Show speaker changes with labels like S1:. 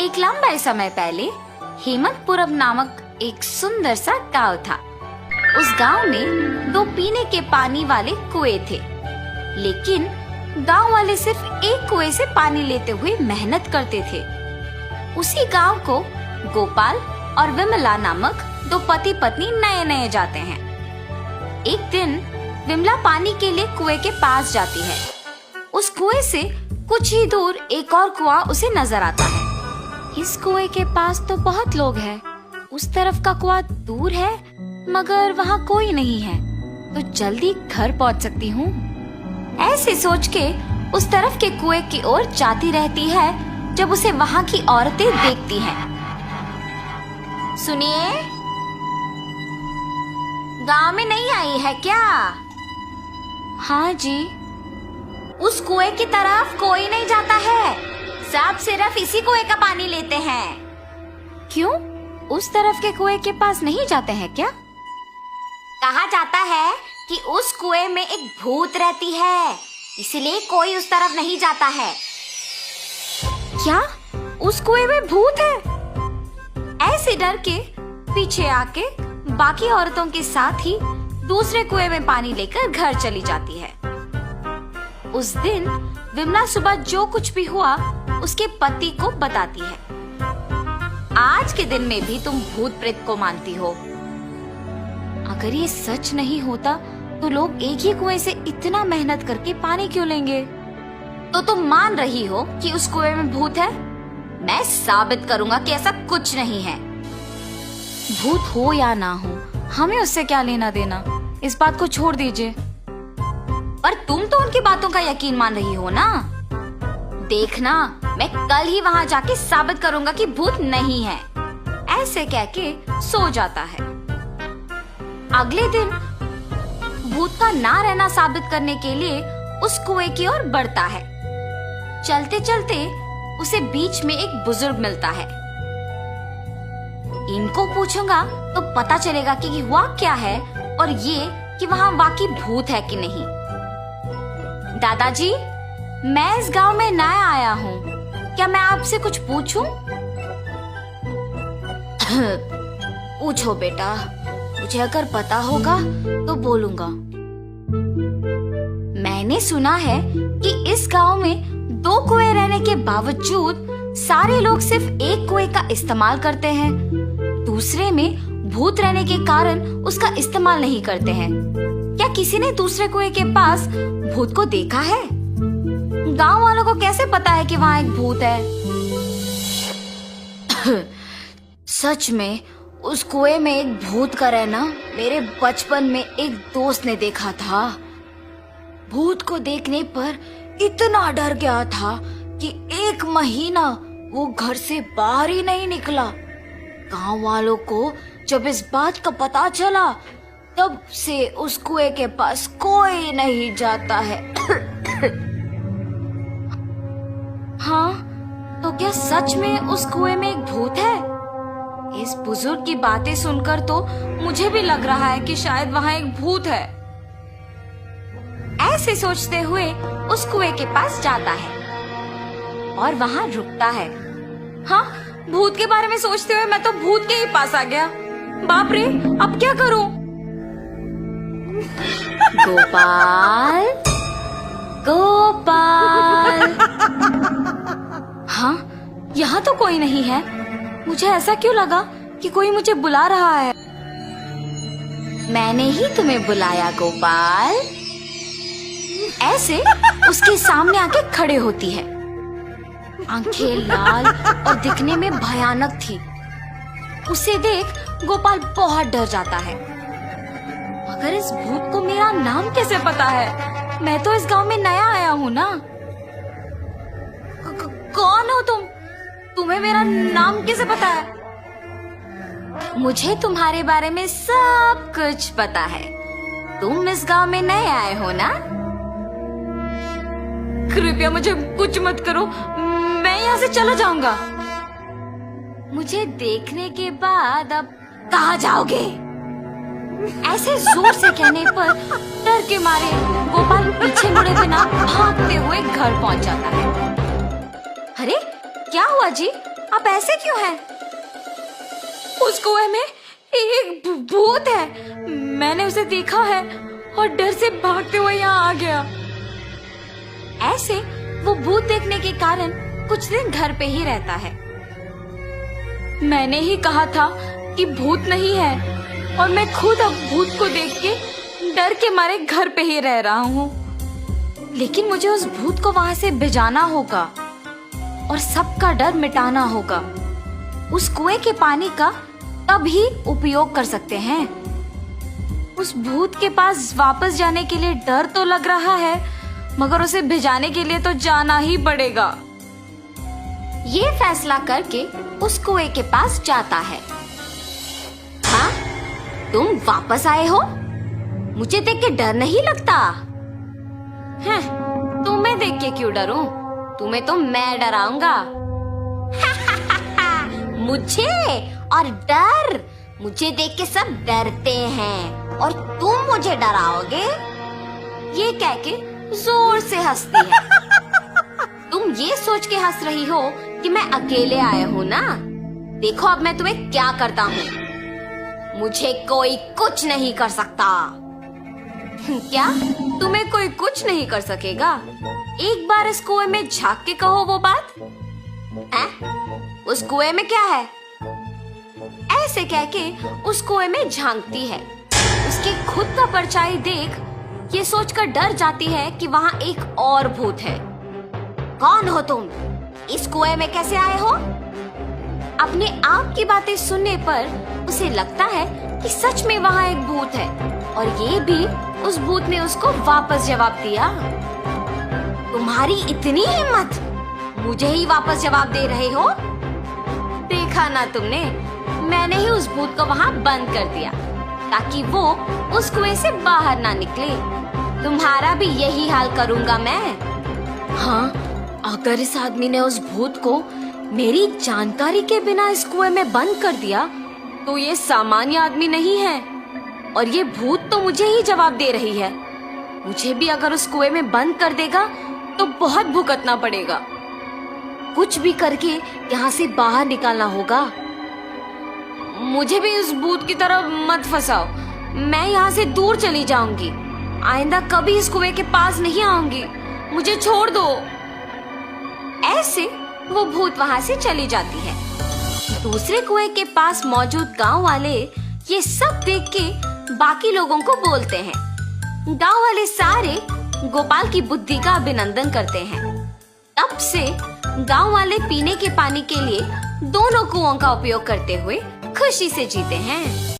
S1: एक लंबे समय पहले हेमंतपुरम नामक एक सुंदर सा गांव था। उस गांव में 2 पीने के पानी वाले कुएं थे, लेकिन गांव वाले सिर्फ एक कुएं से पानी लेते हुए मेहनत करते थे। उसी गांव को गोपाल और विमला नामक 2 पति पत्नी नए नए जाते हैं। एक दिन विमला पानी के लिए कुएं के पास जाती है। उस कुएं से कुछ ही दूर एक और कुआं उसे नजर आता है। इस कुएं के पास तो बहुत लोग हैं, उस तरफ का कुआं दूर है मगर वहाँ कोई नहीं है, तो जल्दी घर पहुँच सकती हूँ। ऐसे सोच के उस तरफ के कुएं की ओर जाती रहती है जब उसे वहाँ की औरतें देखती हैं। सुनिए, गांव में नहीं आई है क्या? हाँ जी। उस कुएं की तरफ कोई नहीं जाता है, सब सिर्फ इसी कुएं का पानी लेते हैं। क्यों? उस तरफ के कुएं के पास नहीं जाते हैं क्या? कहा जाता है कि उस कुएं में एक भूत रहती है, इसलिए कोई उस तरफ नहीं जाता है। क्या उस कुएं में भूत है? ऐसे डर के पीछे आके बाकी औरतों के साथ ही दूसरे कुएं में पानी लेकर घर चली जाती है। उस दिन विमला सुबह जो कुछ भी हुआ उसके पति को बताती है। आज के दिन में भी तुम भूत प्रेत को मानती हो। अगर ये सच नहीं होता तो लोग एक ही कुएं से इतना मेहनत करके पानी क्यों लेंगे? तो तुम मान रही हो कि उस कुएं में भूत है? मैं साबित करूंगा कि ऐसा कुछ नहीं है। भूत हो या ना हो, हमें उससे क्या लेना देना, इस बात को छोड़ दीजिए। पर तुम तो उनकी बातों का यकीन मान रही हो ना? देखना, मैं कल ही वहाँ जाके साबित करूंगा कि भूत नहीं है। ऐसे कह के सो जाता है। अगले दिन भूत का ना रहना साबित करने के लिए उस कुएं की ओर बढ़ता है। चलते चलते उसे बीच में एक बुजुर्ग मिलता है। इनको पूछूंगा तो पता चलेगा कि हुआ क्या है और ये कि वहाँ वाकई भूत है कि नहीं। दादाजी, मैं इस गांव में नया आया हूँ, क्या मैं आपसे कुछ पूछूं? पूछो बेटा, मुझे अगर पता होगा तो बोलूंगा। मैंने सुना है कि इस गांव में 2 कुएं रहने के बावजूद सारे लोग सिर्फ एक कुएं का इस्तेमाल करते हैं, दूसरे में भूत रहने के कारण उसका इस्तेमाल नहीं करते हैं। क्या किसी ने दूसरे कुएं के पास भूत को देखा है? गांव वालों को कैसे पता है कि वहाँ एक भूत है? सच में उस कुएं में एक भूत का रहना मेरे बचपन में एक दोस्त ने देखा था। भूत को देखने पर इतना डर गया था कि 1 महीना वो घर से बाहर ही नहीं निकला। गांव वालों को जब इस बात का पता चला तब से उस कुएं के पास कोई नहीं जाता है। हाँ, तो क्या सच में उस कुएं में एक भूत है? इस बुजुर्ग की बातें सुनकर तो मुझे भी लग रहा है कि शायद वहाँ एक भूत है। ऐसे सोचते हुए उस कुएं के पास जाता है और वहाँ रुकता है। हाँ, भूत के बारे में सोचते हुए मैं तो भूत के ही पास आ गया। बाप रे, अब क्या करूं? गोपाल, गोपाल। हाँ, यहाँ तो कोई नहीं है। मुझे ऐसा क्यों लगा कि कोई मुझे बुला रहा है? मैंने ही तुम्हें बुलाया गोपाल। ऐसे उसके सामने आके खड़े होती है। आंखें लाल और दिखने में भयानक थी। उसे देख गोपाल बहुत डर जाता है। मगर इस भूत को मेरा नाम कैसे पता है? मैं तो इस गांव में नया आया हूँ ना। कौन हो तुम? तुम्हें मेरा नाम कैसे पता है? मुझे तुम्हारे बारे में सब कुछ पता है। तुम इस गांव में नए आए हो ना? कृपया मुझे कुछ मत करो, मैं यहाँ से चला जाऊंगा। मुझे देखने के बाद अब कहाँ जाओगे? ऐसे जोर से कहने पर डर के मारे गोपाल पीछे मुड़े बिना भागते हुए घर पहुंच जाता है। अरे क्या हुआ जी? आप ऐसे क्यों हैं? उस कुएं में एक भूत है। मैंने उसे देखा है और डर से भागते हुए यहाँ आ गया। ऐसे वो भूत देखने के कारण कुछ दिन घर पे ही रहता है। मैंने ही कहा था कि भूत नहीं है और मैं खुद अब भूत को देख के डर के मारे घर पे ही रह रहा हूँ। लेकिन मुझे उस भूत को वहां से भिजाना होगा और सबका डर मिटाना होगा। उस कुएं के पानी का तभी उपयोग कर सकते हैं। उस भूत के पास वापस जाने के लिए डर तो लग रहा है, मगर उसे भिजाने के लिए तो जाना ही पड़ेगा। ये फैसला करके उस कुएं के पास जाता है। हाँ, तुम वापस आए हो? मुझे देख के डर नहीं लगता? हैं, तुम्हें देख के क्यों डरूं? तुम्हें तो मैं डराऊंगा। मुझे और डर? मुझे देख के सब डरते हैं और तुम मुझे डराओगे? ये कह के जोर से हंसती है। तुम ये सोच के हंस रही हो कि मैं अकेले आया हूँ ना? देखो अब मैं तुम्हें क्या करता हूँ। मुझे कोई कुछ नहीं कर सकता। क्या? तुम्हें कोई कुछ नहीं कर सकेगा? एक बार इस कुएं में झांक के कहो वो बात। उस कुएं में क्या है? ऐसे कह के उस कुएं में झांकती है। उसके खुद का परछाई देख ये सोचकर डर जाती है कि वहाँ एक और भूत है। कौन हो तुम? इस कुएं में कैसे आए हो? अपने आप की बातें सुनने पर उसे लगता है कि सच में वहाँ एक भूत है और ये भी उस भूत ने उसको वापस जवाब दिया। तुम्हारी इतनी हिम्मत, मुझे ही वापस जवाब दे रहे हो? देखा ना तुमने, मैंने ही उस भूत को वहाँ बंद कर दिया ताकि वो उस कुएं से बाहर ना निकले। तुम्हारा भी यही हाल करूँगा मैं। हाँ, अगर इस आदमी ने उस भूत को मेरी जानकारी के बिना इस कुएं में बंद कर दिया तो ये सामान्य आदमी नहीं है और ये भूत तो मुझे ही जवाब दे रही है। मुझे भी अगर उस कुएं में बंद कर देगा तो बहुत भुगतना पड़ेगा। कुछ भी करके यहाँ से बाहर निकालना होगा। मुझे भी उस भूत की तरह मत फंसाओ। मैं यहाँ से दूर चली जाऊंगी। आइंदा कभी इस कुएं के पास नहीं आऊंगी। मुझे छोड़ दो। ऐसे वो भूत वहाँ से चली जाती है। दूसरे कुएं के पास मौजूद गांव वाले ये सब देख के बाकी लोगों को बोलते हैं। गांव वाले सारे गोपाल की बुद्धि का अभिनंदन करते हैं। तब से गांव वाले पीने के पानी के लिए दोनों कुओं का उपयोग करते हुए खुशी से जीते हैं।